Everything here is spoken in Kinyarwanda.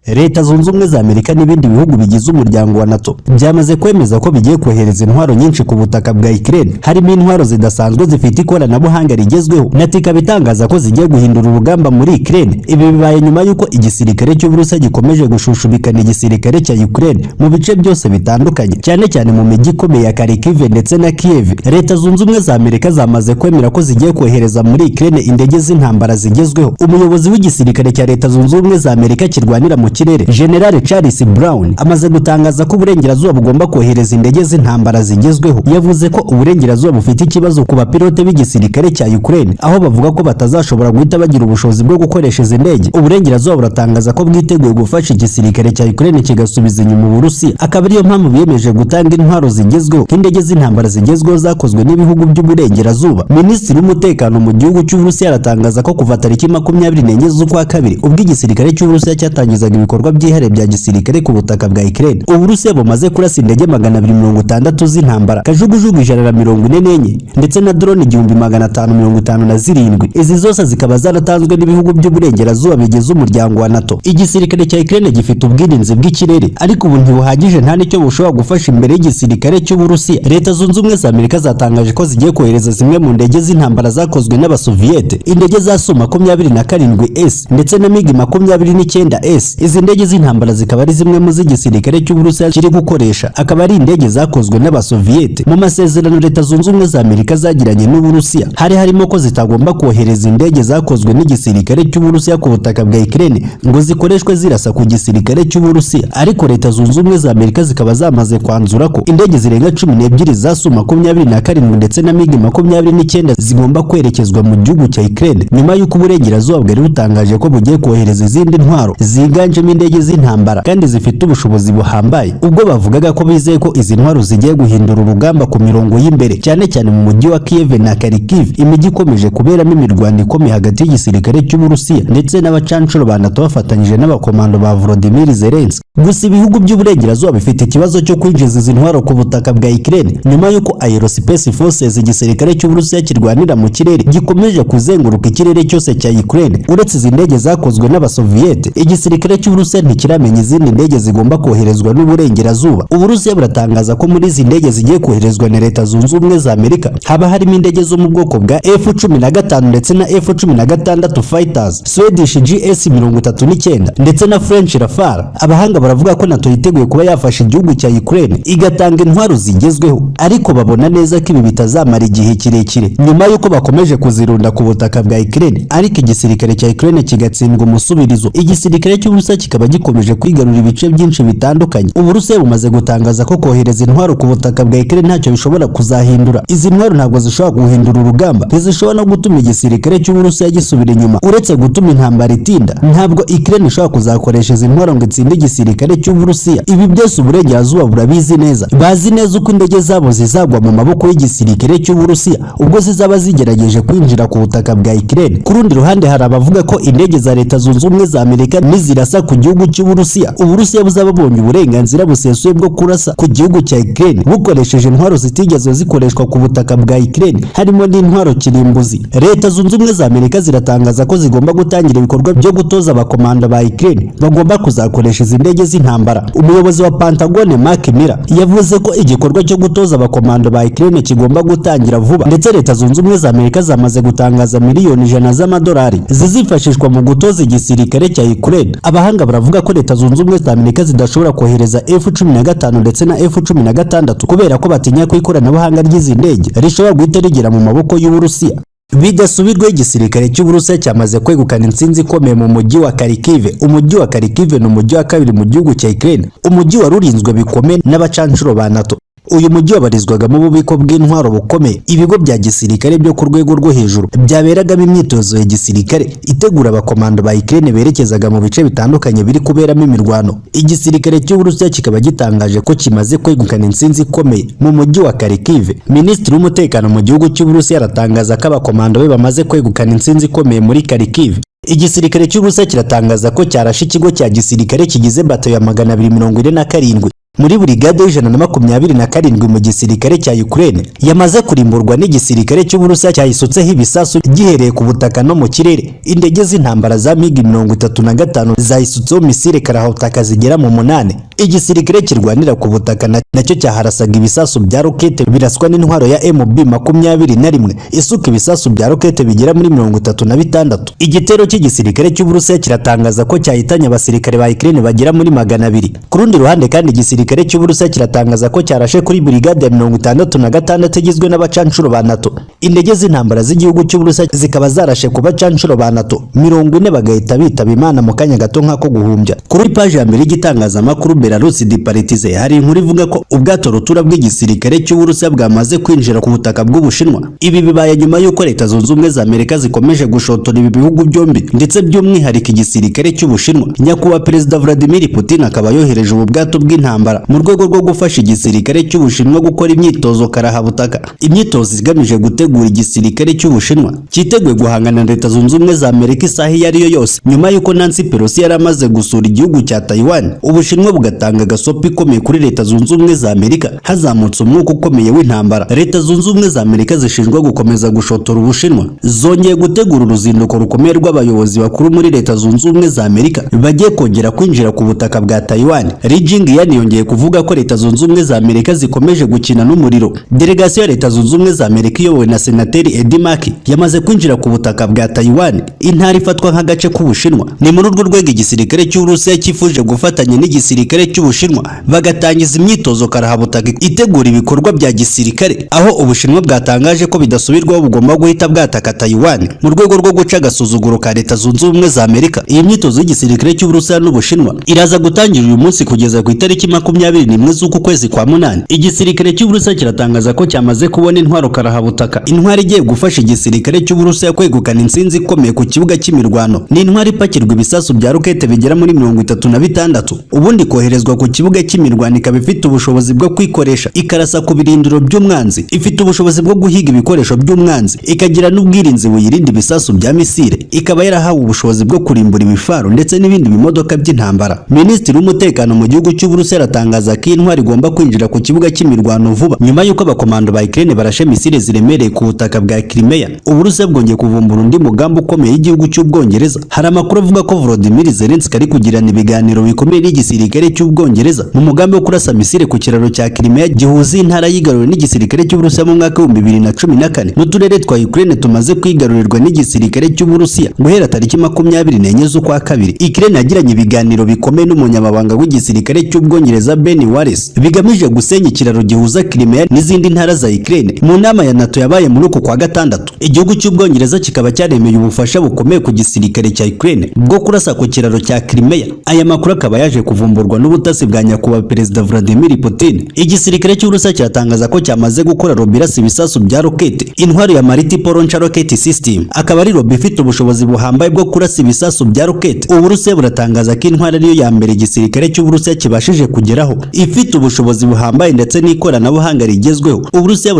Leta Zunze Ubumwe za Amerika n'ibindi bihugu bigize umuryango wa NATO byamaze kwemeza ko bigiye kohereza intwaro nyinshi ku butaka bwa Ukraine, harimo intwaro zidasanzwe zifite ikoranabuhanga rigezweho. NATO ikaba itangaza ko zigiye guhindura urugamba muri Ukraine. Ibi bibaye nyuma y'uko igisirikare cy'Uburusiya gikomeje gushushubikana igisirikare cya Ukraine mu bice byose bitandukanye, cyane cyane mu mijyi ikomeye ya Kharkiv ndetse na Kiev. Leta Zunze Ubumwe za Amerika zamaze kwemera ko zigiye kohereza muri Ukraine indege z'intambara zigezweho. Umuyobozi w'igisirikare cya Leta Zunze Ubumwe za Amerika kirwanira mu kirere, General Charles Brown, amaze gutangaza ko uburengerazuba bugomba kohereza indege z'intambara zigezweho. Yavuze ko uburengerazuba bufite ikibazo ku bapilote b'igisirikare cya Ukraine, aho bavuga ko batazashobora guhita bagira ubushobozi bwo gukoresha izi ndege. Uburengerazuba buratangaza ko bwiteguye gufasha igisirikare cya Ukraine kigasubiza inyuma Uburusiya. Akaba ariyo mpamvu biyemeje gutanga intwaro zigezweho nk'indege z'intambara zigezweho zakozwe n'ibihugu by'uburengerazuba. Minisitiri w'umutekano mu gihugu cy'Uburusiya aratangaza ko kuva tariki 24 z'ukwa kabiri ubwo igisirikare cy'Uburusiya cyatangizaga ibikorwa byihariye bya gisirikare ku butaka bwa Ukraine, Uburusiya bumaze kurasa indege 260 z'intambara, kajugujugu 144 ndetse na drone 1557. Izi zose zikaba zaratanzwe n'ibihugu by'uburengerazuba bigize umuryango wa NATO. Igisirikare cya Ukraine gifite ubwirinzi bw'ikirere, ariko ubu ntibuhagije, nta nicyo bushobora gufasha imbere y'igisirikare cy'Uburusiya. Leta Zunze Ubumwe za Amerika zatangaje ko zigiye kohereza zimwe mu ndege z'intambara zakozwe n'Abasoviyete, indege za Su-27S ndetse na MiG-29S. Izi ndege z'intambara zikaba ari zimwe mu z'igisirikare cy'Uburusiya kiri gukoresha, akaba ari indege zakozwe n'Abasoviyete. Mu masezerano Leta Zunze Ubumwe za Amerika zagiranye n'Uburusiya hari harimo ko zitagomba kohereza indege zakozwe n'igisirikare cy'Uburusiya ku butaka bwa Ukraine ngo zikoreshwe zirasa ku gisirikare cy'Uburusiya, ariko Leta Zunze Ubumwe za Amerika zikaba zamaze kwanzura ko indege zirenga 12 za Su-27 ndetse na MiG-29 zigomba kwerekezwa mu gihugu cya Ukraine, nyuma y'uko uburengerazuba bwari butangaje ko bugiye kohereza izindi ntwaro ziganjemo indege z'intambara kandi zifite ubushobozi buhambaye. Ubwo bavugaga ko bizeye ko izi ntwaro zigiye guhindura urugamba ku mirongo y'imbere, cyane cyane mu mujyi wa Kiev na Kharkiv, imijyi ikomeje kuberamo imirwano ikomeye hagati y'igisirikare cy'Uburusiya ndetse n'abacancuro ba NATO bafatanyije n'abakomando ba Volodymyr Zelensky. Gusa ibihugu by'uburengerazuba bifite ikibazo cyo kwinjiza izi ntwaro ku butaka bwa Ukraine, nyuma y'uko Aerospace Forces, igisirikare cy'Uburusiya kirwanira mu kirere, gikomeje kuzenguruka ikirere cyose cya Ukraine. Uretse izi ndege zakozwe n'Abasoviyete, igisirikare cy'Uburusiya ntikiramenya izindi ndege zigomba koherezwa n'uburengerazuba. Uburusiya buratangaza ko muri izi ndege zigiye koherezwa na Leta Zunze Ubumwe za Amerika haba harimo indege zo mu bwoko bwa F-15 ndetse na F-16 fighters, Swedish GS-39 ndetse na French Rafale. Abahanga baravuga ko NATO yiteguye kuba yafasha igihugu cya Ukraine igatanga intwaro zigezweho, ariko babona neza ko ibi bitazamara igihe kirekire nyuma y'uko bakomeje kuzirunda ku butaka bwa Ukraine, ariko igisirikare cya Ukraine kigatsindwa umusubirizo. Igisirikare cy'Uburusiya kikaba gikomeje kwigarura ibice byinshi bitandukanye. Uburusiya bumaze gutangaza ko kohereza intwaro ku butaka bwa Ukraine ntacyo bishobora kuzahindura. Izi ntwaro ntabwo zishobora guhindura urugamba, ntizishobora no gutuma igisirikare cy'Uburusiya gisubira inyuma. Uretse gutuma intambara itinda, ntabwo Ukraine ishobora kuzakoresha izi ntwaro ngo itsinde igisirikare cy'Uburusiya. Ibi byose uburengerazuba burabizi neza, bazi neza uko indege zabo zizagwa mu maboko y'igisirikare cy'Uburusiya ubwo zizaba zigerageje kwinjira ku butaka bwa Ukraine. Ku rundi ruhande hari abavuga ko indege za Leta Zunze Ubumwe za Amerika nizirasa ku gihugu cy'Uburusiya, Uburusiya buzaba bubonye uburenganzira busesuye bwo kurasa ku gihugu cya Ukraine bukoresheje intwaro zitigeze zikoreshwa ku butaka bwa Ukraine, harimo n'intwaro kirimbuzi. Leta Zunze Ubumwe za Amerika ziratangaza ko zigomba gutangira ibikorwa byo gutoza abakomando ba Ukraine bagomba kuzakoresha izi ndege z'intambara. Umuyobozi wa Pentagon Mark Miller yavuze ko igikorwa cyo gutoza abakomando ba Ukraine kigomba gutangira vuba, ndetse Leta Zunze Ubumwe za Amerika zamaze gutangaza miliyoni 100 z'amadolari zizifashishwa mu gutoza igisirikare cya Ukraine. Abahanga baravuga ko Leta Zunze Ubumwe za Amerika zidashobora kohereza F-15 ndetse na F-16 kubera ko batinya ko ikoranabuhanga ry'izi ndege rishobora guhita rigera mu maboko y'Uburusiya. Bidasubirwaho igisirikare cy'Uburusiya cyamaze kwegukana intsinzi ikomeye mu mujyi wa Kharkiv. Umujyi wa Kharkiv ni umujyi wa kabiri mu gihugu cya Ukraine, umujyi warurinzwe bikomeye n'abacancuro ba NATO. Uyu mujyi wabarizwagamo ububiko bw'intwaro bukomeye, ibigo bya gisirikare byo ku rwego rwo hejuru byaberagamo imyitozo ya gisirikare itegura abakomando ba Ukraine berekezaga mu bice bitandukanye biri kuberamo imirwano. Igisirikare cy'Uburusiya kikaba gitangaje ko kimaze kwegukana intsinzi ikomeye mu mujyi wa Kharkiv. Minisitiri w'umutekano mu gihugu cy'Uburusiya aratangaza ko abakomando be bamaze kwegukana intsinzi ikomeye muri Kharkiv. Igisirikare cy'Uburusiya kiratangaza ko cyarashe ikigo cya gisirikare kigize bato ya 247 muri brigade y'127 mu gisirikare cya Ukraine yamaze kurimburwa n'igisirikare cy'Uburusiya cyayisutseho ibisasu gihereye ku butaka no mu kirere. Indege z'intambara za MiG-35 zayisutseho misile karahutaka zigera mu 8. Igisirikare kirwanira ku butaka nacyo cyaharasaga ibisasu bya rokete biraswa n'intwaro ya MB-21 isuka ibisasu bya rokete bigera muri 36. Igitero cy'igisirikare cy'Uburusiya kiratangaza ko cyahitanye abasirikare ba Ukraine bagera muri 200. Ku rundi ruhande kandi igisirikare cy'Uburusiya kiratangaza ko cyarashe kuri brigade ya 66 igizwe n'abacancuro ba NATO. Indege z'intambara z'igihugu cy'Uburusiya zikaba zarashe ku bacancuro ba NATO 40 bagahita bitaba Imana mu kanya gato nk'ako guhumbya. Kuri page ya mbere y'igitangazamakuru Belarus Departize hari inkuru ivuga ko ubwato rutura bw'igisirikare cy'Uburusiya bwamaze kwinjira ku butaka bw'Ubushinwa. Ibi bibaye nyuma y'uko Leta Zunze Ubumwe za Amerika zikomeje gushotora ibi bihugu byombi ndetse by'umwihariko igisirikare cy'Ubushinwa. Nyakubahwa Perezida Vladimir Putin akaba yohereje ubu bwato bw'intambara mu rwego rwo gufasha igisirikare cy'Ubushinwa gukora imyitozo karahabutaka. Imyitozo igamije gutegura igisirikare cy'Ubushinwa cyiteguye guhangana na Leta Zunze Ubumwe za Amerika isaha iyo ari yo yose. Nyuma y'uko Nancy Pelosi yari amaze gusura igihugu cya Taiwan, Ubushinwa bugatanga gasopi ikomeye kuri Leta Zunze Ubumwe za Amerika, hazamutse umwuka ukomeye w'intambara. Leta Zunze Ubumwe za Amerika zishinjwa gukomeza gushotora Ubushinwa zongeye gutegura uruzinduko rukomeye rw'abayobozi bakuru muri Leta Zunze Ubumwe za Amerika bagiye kongera kwinjira ku butaka bwa Taiwan. Li Jing-yan yongeye kuvuga ko Leta Zunze Ubumwe za Amerika zikomeje gukina n'umuriro. Delegasiyo ya Leta Zunze Ubumwe za Amerika iyobowe na Senateri Eddie Mackey yamaze kwinjira ku butaka bwa Taiwan, intara ifatwa nk'agace k'Ubushinwa. Ni muri urwo rwego igisirikare cy'Uburusiya cyifuje gufatanya n'igisirikare cy'Ubushinwa bagatangiza imyitozo karahabutaka itegura ibikorwa bya gisirikare, aho Ubushinwa bwatangaje ko bidasubirwaho bugomba guhita bwataka Taiwan mu rwego rwo guca agasuzuguro ka Leta Zunze Ubumwe za Amerika. Iyi myitozo y'igisirikare cy'Uburusiya n'Ubushinwa iraza gutangira uyu munsi kugeza ku itariki 21 z'uku kwezi kwa 8. Igisirikare cy'Uburusiya kiratangaza ko cyamaze kubona intwaro karahabutaka. Intwari igiye gufasha igisirikare cy'Uburusiya kwegukana intsinzi ikomeye ku kibuga cy'imirwano ni intwari ipakirwa ibisasu bya rokete bigera muri 36, ubundi koherezwa ku kibuga cy'imirwano. Ikaba ifite ubushobozi bwo kwikoresha ikarasa ku birindiro by'umwanzi, ifite ubushobozi bwo guhiga ibikoresho by'umwanzi, ikagira n'ubwirinzi buyirinda ibisasu bya misile, ikaba yarahawe ubushobozi bwo kurimbura ibifaro ndetse n'ibindi bimodoka by'intambara. Minisitiri w'umutekano mu gihugu cy'Uburusiya aratangaza ko intwari igomba kwinjira ku kibuga cy'imirwano vuba nyuma y'uko abakomando ba Ukraine barashe misile ziremereye ku butaka bwa Crimea. Uburusiya bwongeye kuvumbura undi mugambi ukomeye y'igihugu cy'Ubwongereza. Hari amakuru avuga ko Volodymyr Zelensky ari kugirana ibiganiro bikomeye n'igisirikare cy'Ubwongereza mu mugambi wo kurasa misile ku kiraro cya Crimea gihuza intara yigaruriwe n'igisirikare cy'Uburusiya mu mwaka wa 2014 n'uturere twa Ukraine tumaze kwigarurirwa n'igisirikare cy'Uburusiya guhera tariki 24 z'ukwa kabiri. Ukraine yagiranye ibiganiro bikomeye n'umunyamabanga w'igisirikare cy'Ubwongereza Ben Wallace bigamije gusenya ikiraro gihuza Crimea n'izindi ntara za Ukraine mu nama ya NATO yabaye muri uku kwa gatandatu. Igihugu cy'Ubwongereza kikaba cyaremeye ubufasha bukomeye ku gisirikare cya Ukraine bwo kurasa ku kiraro cya Crimea. Aya makuru akaba yaje kuvumburwa n'ubutasi bwa nyakubahwa Perezida Vladimir Putin. Igisirikare cy'Uburusiya cyatangaza ko cyamaze gukora robirasi ibisasu bya rokete, intwari ya Multiple Launch Rocket System, akaba ari robo ifite ubushobozi buhambaye bwo kurasa ibisasu bya rokete. Uburusiya buratangaza ko intwari ariyo ya mbere igisirikare cy'Uburusiya kibashije kugeraho ifite ubushobozi buhambaye ndetse n'ikoranabuhanga rigezweho. Uburusiya